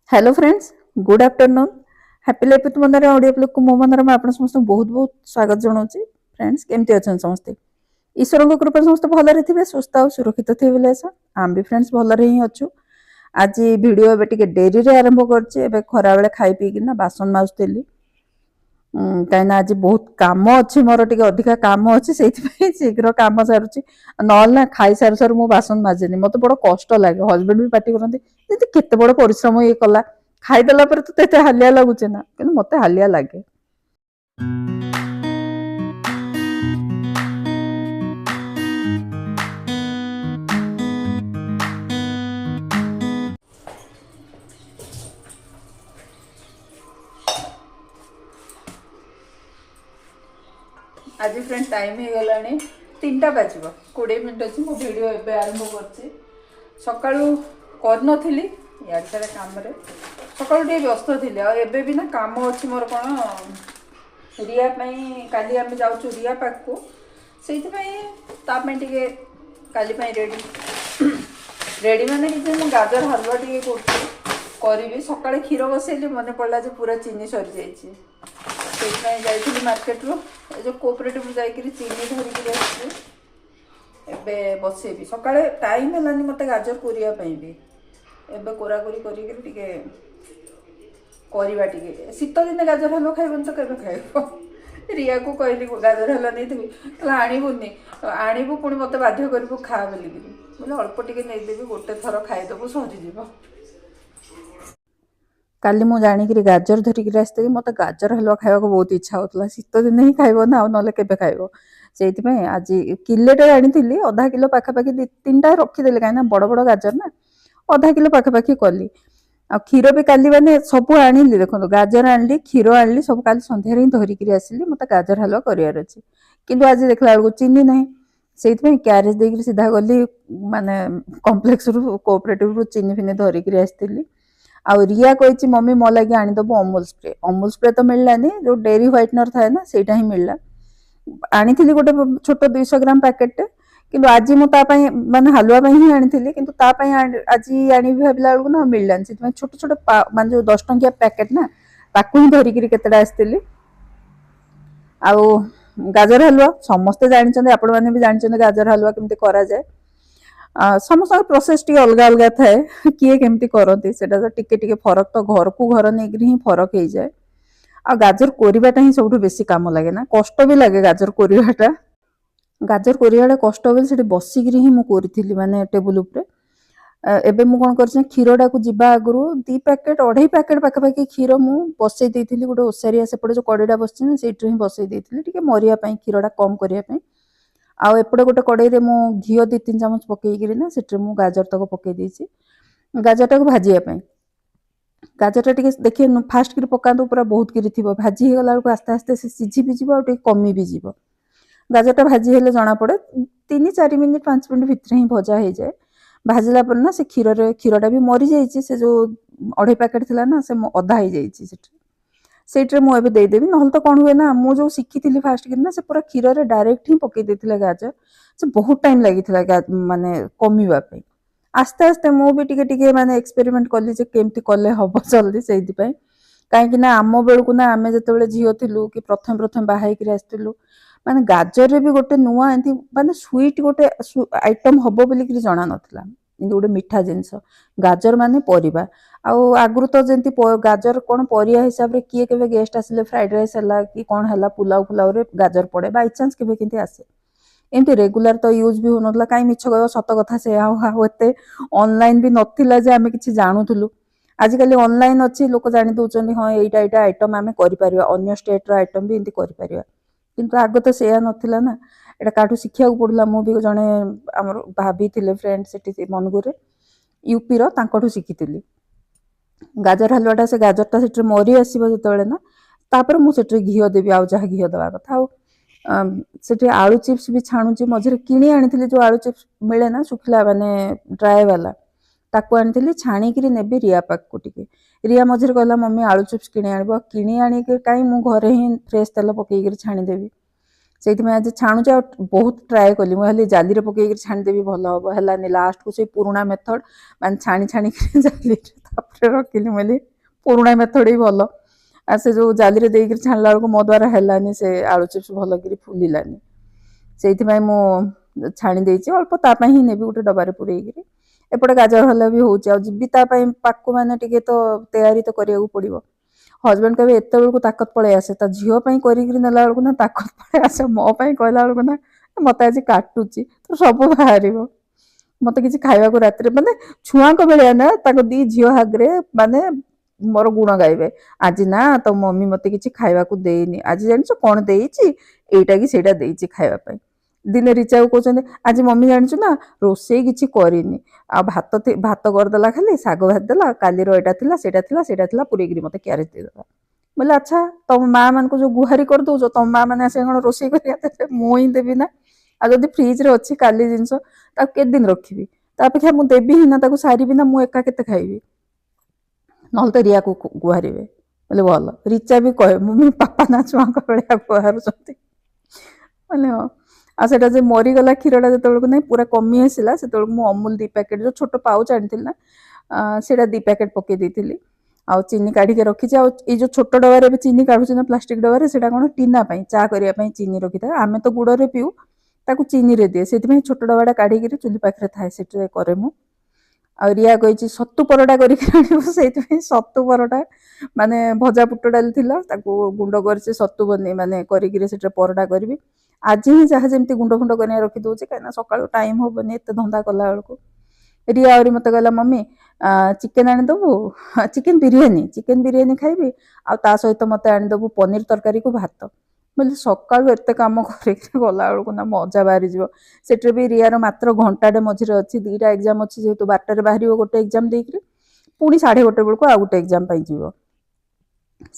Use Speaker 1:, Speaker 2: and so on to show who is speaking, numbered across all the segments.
Speaker 1: Hello friends, good afternoon. Happy life with Mandara audio blog को मो मंदारा मैं आपन समस्त बहुत बहुत स्वागत जनाऊँ। फ्रेंड्स केमती अच्छा समस्ते ईश्वर कृपा समस्त भलरे थे सुस्थ और सुरक्षित थे बोले आशा आम भी फ्रेंड्स भलरे ही अच्छु। आज वीडियो एबे टिके डेरी रे आरंभ करछे। खरा बेले खाई पी कि बासन माजुली कहीं आज बहुत कम अच्छे मोर टे अधिका कम अच्छे से शीघ्र कम सारूँ ना खाई सारू सारू मो बासन माजेनि मत बड़ कष्ट लगे। हजबैंड भी पार्टी करते केते बड़ परिश्रम ये कला खाईदेला तो हालिया लगुचे ना कि मत हालिया लगे। आज फ्रेंड टाइम हो गला 3टा बाजब 20 मिनट अच्छी मो वीडियो एवं आरंभ कर सका करनी यार सारे कम सका व्यस्त थी एबे भी ना काम अच्छी मोर कौन रिया काली आम जाऊँ रिया पाक को से टे काली रेडी रेडी माने कि गाजर हलवा टे करी सका क्षीर बसैली मन पड़ा पूरा चीनी सरी जाइए मार्केट रू जो कोऑपरेटिव जाकरी चीनी धरिकी आसबे बसैबी सका टाइम है मत गाजर कोरियापाई भी एबे कोराकोरी करके शीत दिन गाजर हलवा खाइबन तो केबे खाइब रिया को कहली गाजर हलवा नहीं थी आणबुनि आणबू पुणी मत बाध्य करू खा बोलिकी बोले अल्प टिके नहींदेवी गोटे थर खाईदेबू सरीज। काली मु जाणिक गाजर धरिकी आसती मत गाजर हलवा खावा बहुत इच्छा होता शीत दिन ही खाइब ना ना के खाइब से आज किलेटे आनी अधा किलो पाखापाखि 2-3टा रखीदे कहीं बड़ बड़ गाजर ना अधा किलो पाखापाखि कली आ क्षीर भी काली मैंने सब आनी देखो गाजर आनली क्षीर आनली सब काली सन्धार ही धरिकी आसली मत गाजर हलवा करार अच्छे कि आज देखला बेलू चीनी ना से क्यारेज देकर सीधा गली माने कम्प्लेक्स रु कोऑपरेटिव रु चीनी फिनी धरिकी आसती आ रिया कही मम्मी मो लगे आनीदेव अमूल स्प्रे तो मिललानी जो डेरी व्हाइटनर थाए ना सेटा ही मिलला आनी गोटे छोट 200 ग्राम पैकेट कि आज मुझे माने हलवा ही आनी कि आज आनी भावला बेलू ना मिललानी से छोट छोट मान जो 10 टंकिया पैकेट ना ताकू ही धरिकी केतटा आसती आ गाजर हलवा समस्ते जानते आपण मैंने भी जानते गाजर हलवा केमती करा जाए समस्त प्रोसेस टी अलग अलग थाए किए केमती करती से टिके फरक तो घर को घर नहीं ही फरक हो जाए आ गाजर कोरिबाटा ही सब बेसी काम लगे ना कष्ट भी लगे गाजर कोरिबाटा कष्ट बोली से बसिकी ही मुझे माने टेबुल उपरे एबे मु कौन कर क्षीरटा को जीवा आगु 2 पैकेट 2.5 पैकेट पाखापाखि क्षीर मु बसई देती गोटे ओसारिया सेपटे जो कड़ईटा बस से बसई देती मरिया क्षीरटा कम करने आउ एपटे गोटे कड़ई मु घी 2-3 चामच पकईकि ना से गाजर तक पकई देसी गाजरटा को भाजियापाई गाजरटा टे देखिए फास्ट कि पका पूरा बहुत कि थी भाजी होगला बेलू आस्ते आस्ते से सीझी भी जीव और कमी भी जीव गाजरटा भाजी हेले जना पड़े 3-4 मिनिट 5 मिनिट भितर ही भजा हो जाए भाजला पर ना से क्षीरटा भी मरी जाइए से जो 2.5 पैकेट थी ना से अधा हो जाइए सेट्रे मुझे देदेवी ना तो कौन हुए ना मुझे शिखी फास्ट कि ना से पूरा क्षीर डायरेक्ट ही पकई देते गाजर से बहुत टाइम लगी माने कमीवाई आस्ते आस्ते मुझे टिके माने एक्सपेरिमेंट कली केमती कले हम जल्दी से कहीं आम बेलू ना आम जो झील थिलु कि प्रथम प्रथम बाहर आसलु माने गाजर रे भी गोटे नुआ एंती माने स्वीट गोटे आइटम हम बोलिकी जना नाला गोटे मीठा जिनस गाजर माने परिबा आगु तो जमी गाजर कौन परिया हिसाब से किए के गेस्ट आसिले फ्राइड राइस है कि कौन है पुलाव फुलाव रे गाजर पड़े बाई चान्स के आसे एमती रेगुलर तो यूज भी होना कहीं मिछ कह सत कथा से एत ऑनलाइन भी नाला जे आम कि जानूलु आजिकल ऑनलाइन अच्छी लोक जानी दौरान हाँ यहाँ आइटम आम कर स्टेट आइटम भी एमती कर किंतु आग तो से नाला ना एटा काठू शिखा पड़ा मुझे जड़े आम भाभी थे फ्रेंड से मनगुरे यूपी रू शिखी गाजर हलवाटा से गाजरटा से मरी आसो जो ना तापर मुझे घी देवी आउ जहाँ घी देवा कथा से आलू चिप्स भी छाणुची मझे किणी आनी जो आलू चिप्स मिले ना सुखला माने ड्राए वाला ताकू आनी छाणिकी नेबी रिया पाक को टिके रिया मझे कहला मम्मी आलू चिप्स किणी आण किणी आनी कहीं मु घरे ही फ्रेश तेल पकईकि छाणीदेवी से आज छाणुचे बहुत ट्राए कली मुझे जाली रे पकईकि छाणीदेवी भल हम है लास्ट को से पुराणा मेथड मान छाणी छाणी जाली ତାପରେ ରଖିଲି ବୋଲି ପୁରୁଣା ମେଥଡ଼ ହିଁ ଭଲ। ଆଉ ସେ ଯେଉଁ ଜାଲିରେ ଦେଇକିରି ଛାଣିଲା ବେଳକୁ ମୋ ଦ୍ୱାରା ହେଲାନି, ସେ ଆଳୁ ଚିପ୍ସ ଭଲକିରି ଫୁଲିଲାନି। ସେଇଥିପାଇଁ ମୁଁ ଛାଣି ଦେଇଛି, ଅଳ୍ପ ତା ପାଇଁ ହିଁ ନେବି ଗୋଟେ ଡବାରେ ପୁରେଇକିରି। ଏପଟେ ଗାଜର ହଲୁଆ ବି ହେଉଛି, ଆଉ ଯିବି ତା ପାଇଁ ପାଖକୁ ମାନେ ଟିକେ ତ ତୟାରୀ ତ କରିବାକୁ ପଡ଼ିବ। ହଜବେଣ୍ଡ କହିବେ ଏତେବେଳକୁ ତାକତ ପଳେଇ ଆସେ, ତା ଝିଅ ପାଇଁ କରିକିରି ନେଲା ବେଳକୁ ନା ତାକତ ପଳେଇ ଆସେ, ମୋ ପାଇଁ କହିଲା ବେଳକୁ ନା ମୋତେ ଆଜି କାଟୁଛି, ତ ସବୁ ବାହାରିବ। ମୋତେ କିଛି ଖାଇବାକୁ ରାତିରେ ମାନେ ଛୁଆଙ୍କ ଭଳିଆ ନା, ତାଙ୍କ ଦି ଝିଅ ଆଗରେ ମାନେ ମୋର ଗୁଣ ଗାଇବେ। ଆଜି ନା ତୋ ମମି ମୋତେ କିଛି ଖାଇବାକୁ ଦେଇନି, ଆଜି ଜାଣିଛ କ'ଣ ଦେଇଛି, ଏଇଟା କି ସେଇଟା ଦେଇଛି ଖାଇବା ପାଇଁ। ଦିନେ ରିଚାକୁ କହୁଛନ୍ତି ଆଜି ମମି ଜାଣିଛୁ ନା ରୋଷେଇ କିଛି କରିନି, ଆଉ ଭାତ କରିଦେଲା, ଖାଲି ଶାଗ ଭାଜିଦେଲା, କାଲିର ଏଇଟା ଥିଲା ସେଇଟା ଥିଲା ସେଇଟା ଥିଲା ପୁରେଇକିରି ମୋତେ କ୍ୟାରେଜ ଦେଇଦେଲା। ବୋଲେ ଆଚ୍ଛା, ତମ ମା ମାନଙ୍କୁ ଯୋଉ ଗୁହାରି କରିଦଉଛ, ତମ ମା ମାନେ ଆସିକି କ'ଣ ରୋଷେଇ କରିବା ଦେବେ? ମୁଁ ହିଁ ଦେବି ନା। ଆଉ ଯଦି ଫ୍ରିଜରେ ଅଛି କାଲି ଜିନିଷ, ତାକୁ କେତେ ଦିନ ରଖିବି? ତା ଅପେକ୍ଷା ମୁଁ ଦେବି ହିଁ ନା, ତାକୁ ସାରିବି ନା, ମୁଁ ଏକା କେତେ ଖାଇବି? ନହେଲେ ତ ରିୟାକୁ ଗୁହାରିବେ। ବୋଲେ ଭଲ, ରିଚା ବି କହେ ମମି ପାପା ନା ଛୁଆଙ୍କ ଭଳିଆ ଗୁହାରୁଛନ୍ତି। ମାନେ ହଁ। ଆଉ ସେଟା ଯେ ମରିଗଲା କ୍ଷୀରଟା ଯେତେବେଳକୁ ନାହିଁ ପୁରା କମି ଆସିଲା, ସେତେବେଳକୁ ମୁଁ ଅମୁଲ 2 ପ୍ୟାକେଟ୍ ଯୋଉ ଛୋଟ ପାଉଚ ଆଣିଥିଲି ନା, ସେଇଟା 2 ପ୍ୟାକେଟ୍ ପକେଇ ଦେଇଥିଲି। ଆଉ ଚିନି କାଢ଼ିକି ରଖିଛି। ଆଉ ଏଇ ଯୋଉ ଛୋଟ ଡବାରେ ଏବେ ଚିନି କାଢୁଛି ନା ପ୍ଲାଷ୍ଟିକ ଡବାରେ, ସେଇଟା କ'ଣ ଟିନା ପାଇଁ ଚା କରିବା ପାଇଁ ଚିନି ରଖିଥାଏ। ଆମେ ତ ଗୁଡ଼ରେ ପିଉ, ତାକୁ ଚିନିରେ ଦିଏ, ସେଥିପାଇଁ ଛୋଟ ଡବାଟା କାଢ଼ିକିରି ଚୁଲି ପାଖରେ ଥାଏ, ସେଠିରେ କରେ ମୁଁ। ଆଉ ରିୟା କହିଛି ସତୁ ପରଟା କରିକି ଆଣିବୁ, ସେଇଥିପାଇଁ ସତୁ ପରଟା ମାନେ ଭଜା ବୁଟ ଡାଲି ଥିଲା, ତାକୁ ଗୁଣ୍ଡ କରିଛି, ସତୁ ବନେଇ ମାନେ କରିକିରି ସେଠାରେ ପରଟା କରିବି। ଆଜି ହିଁ ଯାହା ଯେମିତି ଗୁଣ୍ଡ ଫୁଣ୍ଡ କରିବା ରଖିଦଉଛି, କାହିଁକିନା ସକାଳୁ ଟାଇମ ହବନି ଏତେ ଧନ୍ଦା କଲା ବେଳକୁ। ରିୟା ଆହୁରି ମୋତେ କହିଲା ମମି ଚିକେନ ଆଣିଦବୁ, ଚିକେନ ବିରିୟାନୀ ଖାଇବି, ଆଉ ତା ସହିତ ମୋତେ ଆଣିଦବୁ ପନିର ତରକାରୀକୁ ଭାତ। ବୋଲେ ସକାଳୁ ଏତେ କାମ କରିକି ଗଲା ବେଳକୁ ନା ମଜା ବାହାରିଯିବ। ସେଠାରେ ବି ରିୟାର ମାତ୍ର ଘଣ୍ଟାଟେ ମଝିରେ ଅଛି, 2ଟା ଏକ୍ଜାମ ଅଛି, ଯେହେତୁ 12ଟାରେ ବାହାରିବ ଗୋଟେ ଏକ୍ଜାମ ଦେଇକିରି, ପୁଣି 1:30 ବେଳକୁ ଆଉ ଗୋଟେ ଏକ୍ଜାମ ପାଇଁ ଯିବ।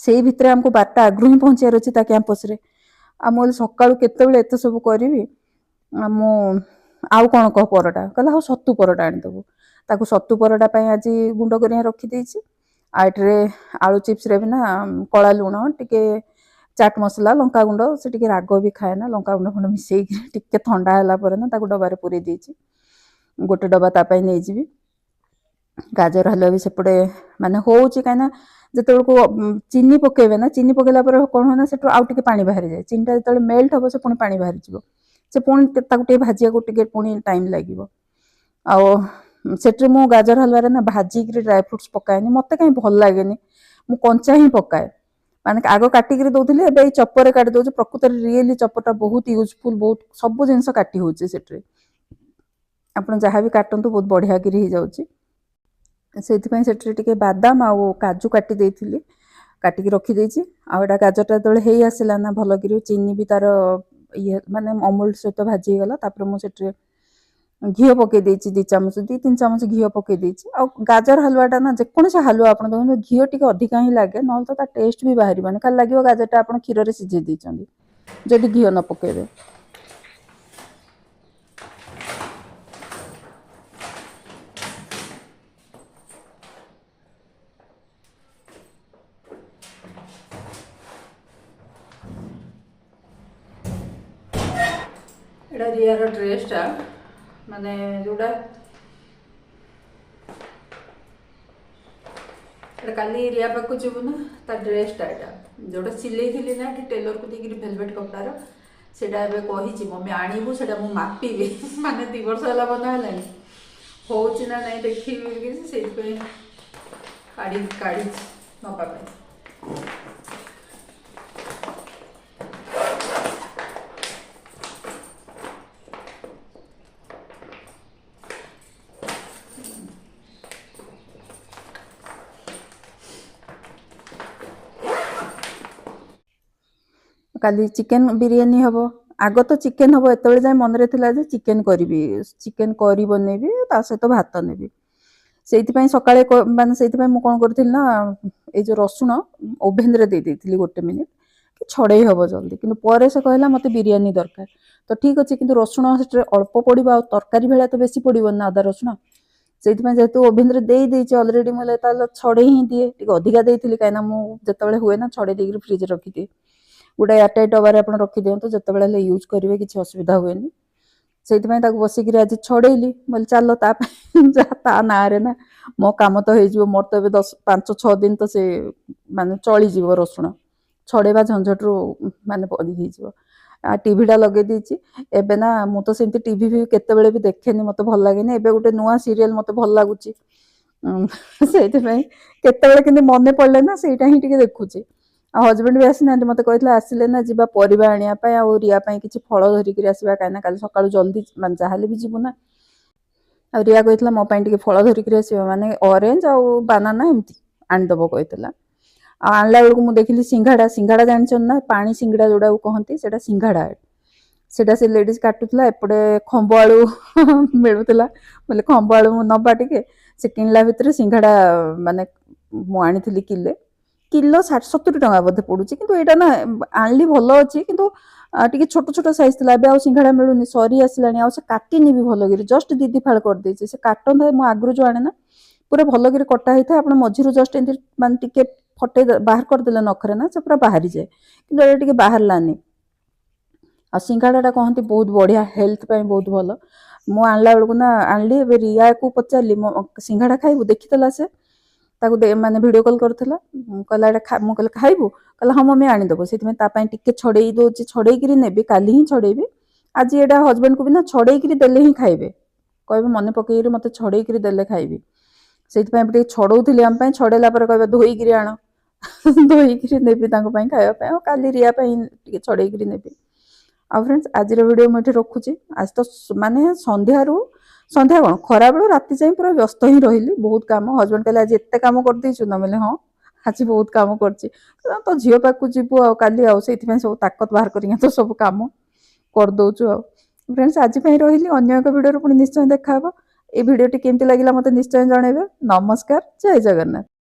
Speaker 1: ସେଇ ଭିତରେ ଆମକୁ 12ଟା ଆଗରୁ ହିଁ ପହଞ୍ଚିବାର ଅଛି ତା କ୍ୟାମ୍ପସରେ। ଆଉ ମୁଁ ସକାଳୁ କେତେବେଳେ ଏତେ ସବୁ କରିବି? ମୁଁ ଆଉ କ'ଣ କହ ପରଟା, କହିଲା ହଉ ସତୁ ପରଟା ଆଣିଦେବୁ। ତାକୁ ସତୁ ପରଟା ପାଇଁ ଆଜି ଗୁଣ୍ଡ କରିବା ରଖିଦେଇଛି। ଆଉ ଏଠାରେ ଆଳୁ ଚିପ୍ସରେ ବି ନା କଳା ଲୁଣ ଟିକେ, ଚାଟ୍ ମସଲା, ଲଙ୍କାଗୁଣ୍ଡ, ସେ ଟିକେ ରାଗ ବି ଖାଏ ନା, ଲଙ୍କାଗୁଣ୍ଡ ଖଣ୍ଡ ମିଶେଇକି ଟିକେ ଥଣ୍ଡା ହେଲା ପରେ ନା ତାକୁ ଡବାରେ ପୁରେଇ ଦେଇଛି। ଗୋଟେ ଡବା ତା ପାଇଁ ନେଇଯିବି। ଗାଜର ହଲୁଆ ବି ସେପଟେ ମାନେ ହେଉଛି, କାହିଁକିନା ଯେତେବେଳକୁ ଚିନି ପକେଇବେ ନା, ଚିନି ପକେଇଲା ପରେ କ'ଣ ହୁଏ ନା, ସେଠୁ ଆଉ ଟିକେ ପାଣି ବାହାରିଯାଏ। ଚିନିଟା ଯେତେବେଳେ ମେଲ୍ଟ ହବ, ସେ ପୁଣି ପାଣି ବାହାରିଯିବ, ସେ ପୁଣି ତାକୁ ଟିକେ ଭାଜିବାକୁ ଟିକେ ପୁଣି ଟାଇମ୍ ଲାଗିବ। ଆଉ ସେଠାରେ ମୁଁ ଗାଜର ହଲୁଆରେ ନା ଭାଜିକିରି ଡ୍ରାଏ ଫ୍ରୁଟ୍ସ ପକାଏନି, ମୋତେ କାହିଁ ଭଲ ଲାଗେନି, ମୁଁ କଞ୍ଚା ହିଁ ପକାଏ। ମାନେ ଆଗ କାଟିକିରି ଦଉଥିଲି, ଏବେ ଏଇ ଚପରରେ କାଟି ଦଉଛି। ପ୍ରକୃତରେ ରିଏଲି ଚପରଟା ବହୁତ ୟୁଜଫୁଲ, ବହୁତ ସବୁ ଜିନିଷ କାଟି ହେଉଛି ସେଠାରେ। ଆପଣ ଯାହା ବି କାଟନ୍ତୁ ବହୁତ ବଢ଼ିଆକିରି ହେଇଯାଉଛି। ସେଇଥିପାଇଁ ସେଠାରେ ଟିକେ ବାଦାମ ଆଉ କାଜୁ କାଟି ଦେଇଥିଲି, କାଟିକି ରଖିଦେଇଛି। ଆଉ ଏଇଟା ଗାଜରଟା ଯେତେବେଳେ ହେଇ ଆସିଲା ନା ଭଲକିରି, ଚିନି ବି ତାର ଇଏ ମାନେ ଅମୁଲ ସହିତ ଭାଜି ହେଇଗଲା। ତାପରେ ମୁଁ ସେଠାରେ ଘିଅ ପକେଇ ଦେଇଛି, 2-3 ଚାମଚ ଘିଅ ପକେଇ ଦେଇଛି। ଆଉ ଗାଜର ହାଲୁଆଟା ନା ଯେକୌଣସି ହାଲୁଆ ଆପଣ ଦେଖନ୍ତୁ, ଘିଅ ଟିକେ ଅଧିକା ହିଁ ଲାଗେ, ନହେଲେ ତ ତା ଟେଷ୍ଟ ବି ବାହାରିବନି, ଖାଲି ଲାଗିବ ଗାଜରଟା ଆପଣ କ୍ଷୀରରେ ସିଝେଇ ଦେଇଛନ୍ତି, ଯଦି ଘିଅ ନ ପକେଇବେ। ଏଇଟା ରିୟାର ଡ୍ରେସଟା, ମାନେ ଯୋଉଟା ଏଇଟା କାଲି ରିୟା ପାଖକୁ ଯିବୁ ନା, ତା ଡ୍ରେସଟା ଏଇଟା ଯୋଉଟା ସିଲେଇଥିଲି ନା ଏଠି ଟେଲରକୁ ଦେଇକିରି ଭେଲଭେଟ୍ କପଡ଼ାର, ସେଇଟା ଏବେ କହିଛି ମମି ଆଣିବୁ, ସେଇଟା ମୁଁ ମାପିବି। ମାନେ 2 ବର୍ଷ ହେଲା ବନା ହେଲାଣି, ହେଉଛି ନା ନାହିଁ ଦେଖିବି କିଛି, ସେଇଥିପାଇଁ କାଢ଼ିଛି ନେବା ପାଇଁ। କାଲି ଚିକେନ ବିରିୟାନୀ ହେବ। ଆଗ ତ ଚିକେନ ହେବ, ଏତେବେଳେ ଯାଏ ମନରେ ଥିଲା ଯେ ଚିକେନ କରିବି, ଚିକେନ କରି ବନେଇବି, ତା ସହିତ ଭାତ ନେବି। ସେଇଥିପାଇଁ ସକାଳେ ମାନେ ସେଇଥିପାଇଁ ମୁଁ କ'ଣ କରିଥିଲି ନା, ଏଇ ଯେଉଁ ରସୁଣ ଓଭେନରେ ଦେଇଥିଲି 1 ମିନିଟ୍, କି ଛଡ଼େଇ ହେବ ଜଲ୍ଦି। କିନ୍ତୁ ପରେ ସେ କହିଲା ମୋତେ ବିରିୟାନୀ ଦରକାର, ତ ଠିକ୍ ଅଛି, କିନ୍ତୁ ରସୁଣ ସେଠାରେ ଅଳ୍ପ ପଡ଼ିବ, ଆଉ ତରକାରୀ ଭଳିଆ ତ ବେଶୀ ପଡ଼ିବନି ନା ଅଦା ରସୁଣ। ସେଇଥିପାଇଁ ଯେହେତୁ ଓଭେନରେ ଦେଇଦେଇଛି ଅଲରେଡ଼ି, ମୁଁ ତାହେଲେ ଛଡ଼େଇ ହିଁ ଦିଏ। ଟିକେ ଅଧିକା ଦେଇଥିଲି, କାହିଁକିନା ମୁଁ ଯେତେବେଳେ ହୁଏ ନା ଛଡ଼େଇ ଦେଇକିରି ଫ୍ରିଜରେ ରଖିଦିଏ। ଗୋଟେ ଏୟାରଟାଇଟ୍ ଡବାରେ ଆପଣ ରଖିଦିଅନ୍ତୁ, ଯେତେବେଳେ ହେଲେ ୟୁଜ୍ କରିବେ, କିଛି ଅସୁବିଧା ହୁଏନି। ସେଇଥିପାଇଁ ତାକୁ ବସିକିରି ଆଜି ଛଡ଼େଇଲି। ମୁଁ କହିଲି ଚାଲ ତା ପାଇଁ ଯାହା ତା ନାଁରେ ନା ମୋ କାମ ତ ହେଇଯିବ। ମୋର ତ ଏବେ 5-6 ଦିନ ତ ସେ ମାନେ ଚଳିଯିବ ରସୁଣ। ଛଡ଼େଇବା ଝଞ୍ଝଟରୁ ମାନେ ହେଇଯିବ। ଟିଭିଟା ଲଗେଇ ଦେଇଛି। ଏବେ ନା ମୁଁ ତ ସେମିତି ଟିଭି ବି କେତେବେଳେ ବି ଦେଖେନି, ମୋତେ ଭଲ ଲାଗେନି। ଏବେ ଗୋଟେ ନୂଆ ସିରିଏଲ ମୋତେ ଭଲ ଲାଗୁଛି। ସେଇଥିପାଇଁ କେତେବେଳେ କିନ୍ତୁ ମନେ ପଡ଼ିଲେ ନା ସେଇଟା ହିଁ ଟିକେ ଦେଖୁଛି। ଆଉ ହଜବେଣ୍ଡ ବି ଆସିନାହାନ୍ତି। ମୋତେ କହିଥିଲେ ଆସିଲେ ନା ଯିବା ପରିବା ଆଣିବା ପାଇଁ, ଆଉ ରିଆ ପାଇଁ କିଛି ଫଳ ଧରିକିରି ଆସିବା, କାହିଁକିନା କାଲି ସକାଳୁ ଜଲ୍ଦି ମାନେ ଯାହାହେଲେ ବି ଯିବୁ ନା। ଆଉ ରିଆ କହିଥିଲା ମୋ ପାଇଁ ଟିକେ ଫଳ ଧରିକିରି ଆସିବା, ମାନେ ଅରେଞ୍ଜ ଆଉ ବାନାନା ଏମିତି ଆଣିଦବ କହିଥିଲା। ଆଉ ଆଣିଲା ବେଳକୁ ମୁଁ ଦେଖିଲି ସିଙ୍ଗାଡ଼ା ଜାଣିଛନ୍ତି ନା, ପାଣି ସିଙ୍ଗଡ଼ା ଯୋଉଟାକୁ କହନ୍ତି, ସେଇଟା ସିଙ୍ଗାଡ଼ା। ସେଇଟା ସେ ଲେଡ଼ିଜ କାଟୁଥିଲା, ଏପଟେ ଖମ୍ବ ଆଳୁ ମିଳୁଥିଲା। ବୋଲେ ଖମ୍ବ ଆଳୁ ନବା ଟିକେ। ସେ କିଣିଲା ଭିତରେ ସିଙ୍ଗାଡ଼ା ମାନେ ମୁଁ ଆଣିଥିଲି କିଲୋ 60-70 ଟଙ୍କା ବୋଧେ ପଡୁଛି। କିନ୍ତୁ ଏଇଟା ନା ଆଣିଲି ଭଲ ଅଛି, କିନ୍ତୁ ଟିକେ ଛୋଟ ଛୋଟ ସାଇଜ ଥିଲା। ଏବେ ଆଉ ସିଙ୍ଗାଡ଼ା ମିଳୁନି, ସରି ଆସିଲାଣି। ଆଉ ସେ କାଟିନି ବି ଭଲକିରି, ଜଷ୍ଟ 2 ଫାଳ କରିଦେଇଛି। ସେ କାଟନ୍ତା, ମୁଁ ଆଗରୁ ଯୋଉ ଆଣେ ନା ପୁରା ଭଲକିରି କଟା ହେଇଥାଏ। ଆପଣ ମଝିରୁ ଜଷ୍ଟ ଏମିତି ମାନେ ଟିକେ ବାହାର କରିଦେଲେ ନଖରେ ନା, ସେ ପୁରା ବାହାରିଯାଏ। କିନ୍ତୁ ଏଇଟା ଟିକେ ବାହାରିଲାନି। ଆଉ ସିଙ୍ଗାଡ଼ାଟା କହନ୍ତି ବହୁତ ବଢ଼ିଆ, ହେଲ୍ଥ ପାଇଁ ବହୁତ ଭଲ। ମୁଁ ଆଣିଲା ବେଳକୁ ନା ଆଣିଲି। ଏବେ ରିୟାକୁ ପଚାରିଲି ସିଙ୍ଗାଡ଼ା ଖାଇବୁ, ଦେଖିଥିଲା ସେ, ତାକୁ ମାନେ ଭିଡ଼ିଓ କଲ୍ କରିଥିଲା। କହିଲା ଏଇଟା ମୁଁ କହିଲି ଖାଇବୁ, କହିଲା ହଁ ମମି ଆଣିଦେବ। ସେଥିପାଇଁ ତା ପାଇଁ ଟିକେ ଛଡ଼େଇ ଦେଉଛି, ଛଡ଼େଇକିରି ନେବି, କାଲି ହିଁ ଛଡ଼େଇବି। ଆଜି ଏଇଟା ହଜବେଣ୍ଡକୁ ବି ନା ଛଡ଼େଇକିରି ଦେଲେ ହିଁ ଖାଇବେ, କହିବେ ମନେ ପକେଇକିରି ମୋତେ ଛଡ଼େଇକିରି ଦେଲେ ଖାଇବି। ସେଇଥିପାଇଁ ଟିକେ ଛଡ଼ଉଥିଲି ଆମ ପାଇଁ। ଛଡ଼େଇଲା ପରେ କହିବେ ଧୋଇକିରି ଆଣ। ଧୋଇକିରି ନେବି ତାଙ୍କ ପାଇଁ ଖାଇବା ପାଇଁ, ଆଉ କାଲି ରିଆ ପାଇଁ ଟିକେ ଛଡ଼େଇକିରି ନେବି। ଆଉ ଫ୍ରେଣ୍ଡସ୍, ଆଜିର ଭିଡ଼ିଓ ମୁଁ ଏଠି ରଖୁଛି। ଆଜି ତ ମାନେ ସନ୍ଧ୍ୟା କ'ଣ ଖରାବେଳୁ ରାତି ଯାଏଁ ପୁରା ବ୍ୟସ୍ତ ହିଁ ରହିଲି, ବହୁତ କାମ। ହଜବେଣ୍ଡ କହିଲେ ଆଜି ଏତେ କାମ କରିଦେଇଛୁ ନା, ବୋଲେ ହଁ ଆଜି ବହୁତ କାମ କରିଛି। ତ ଝିଅ ପାଖକୁ ଯିବୁ ଆଉ କାଲି, ଆଉ ସେଇଥିପାଇଁ ସବୁ ତାକତ ବାହାର କରିକି ତ ସବୁ କାମ କରିଦଉଛୁ। ଆଉ ଫ୍ରେଣ୍ଡସ୍, ଆଜି ପାଇଁ ରହିଲି। ଅନ୍ୟ ଏକ ଭିଡ଼ିଓରେ ପୁଣି ନିଶ୍ଚୟ ଦେଖାହବ। এই ଭିଡ଼ିଓଟି କେମିତି ଲାଗିଲା ମୋତେ ନିଶ୍ଚୟ ଜଣାଇବେ। ନମସ୍କାର, ଜୟ ଜଗନ୍ନାଥ।